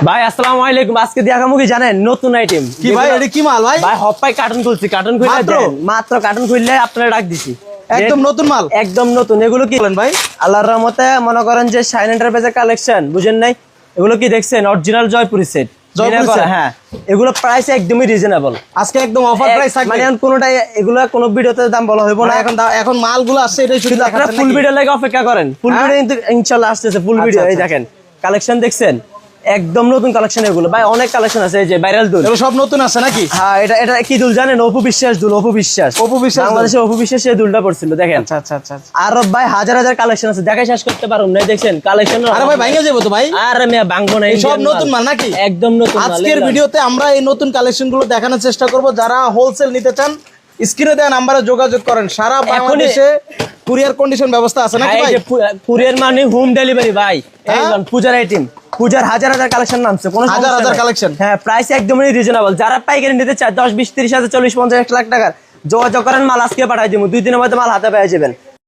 ভাই আসসালামু আলাইকুম। আজকে দেখাবো কি জানেন, নতুন আইটেম। কি ভাই এটা কি মাল ভাই? ভাই হপাই কার্টুন খুলছি, কার্টুন খুলে দেন মাত্র কার্টুন খুললে আপনারা ডাক দিছি। একদম নতুন মাল, একদম নতুন। এগুলো কি বলেন ভাই? আল্লাহর রহমতে মনে করেন যে শাইন এন্টারপ্রাইজের কালেকশন, বুঝেন নাই? এগুলো কি দেখছেন? Original Jaipuri set. হ্যাঁ, এগুলো প্রাইস একদমই রিজনেবল। আজকে একদম অফার প্রাইস থাকবে, মানে কোনটাই এগুলো কোনো ভিডিওতে দাম বলা হইব না। এখন মালগুলো আসছে, এটাই শুধু আপনারা ফুল ভিডিও লাগে অপেক্ষা করেন। ফুল ভিডিও কিন্তু ইনশাআল্লাহ আসতেছে। ফুল ভিডিও এই দেখেন, কালেকশন দেখছেন? একদম নতুন কালেকশন এগুলো ভাই, অনেক কালেকশন আছে। এই যে ভাইরাল দুল, এগুলো সব নতুন আছে নাকি? হ্যাঁ, এটা কি দুল জানেন? অপু বিশ্বাস দুল। অপু বিশ্বাস বাংলাদেশে অপু বিশ্বাস এই দুলটা পড়ছিল, দেখেন। আচ্ছা আচ্ছা আচ্ছা। আর ভাই হাজার হাজার কালেকশন আছে, দেখাই শেষ করতে পারুম না। দেখছেন কালেকশন। আরে ভাই ভাঙে যাবো তো ভাই। আরে মিয়া ভাঙবো না, সব নতুন মাল নাকি? একদম নতুন মাল। আজকের ভিডিওতে আমরা এই নতুন কালেকশন গুলো দেখানোর চেষ্টা করব। যারা হোলসেল নিতে চান স্ক্রিনে দেওয়া নাম্বারে যোগাযোগ করেন। সারা বাংলাদেশে কুরিয়ার কন্ডিশন ব্যবস্থা আছে নাকি ভাই? কুরিয়ার মানে হোম ডেলিভারি ভাই। একদম পূজার আইটেম, পূজার হাজার হাজার কালেকশন নামছে, কোনো হাজার হাজার কালেকশন। হ্যাঁ, প্রাইস একদমই রিজনেবল। যারা পাইকারি নিতে চায় 10, 20, 30 হাজার, 40, 50, 1 লাখ টাকার যোগাযোগ করেন, মাল আজকে পাঠাই দিব। 2 দিনের মধ্যে মাল হাতে পেয়ে যাবেন।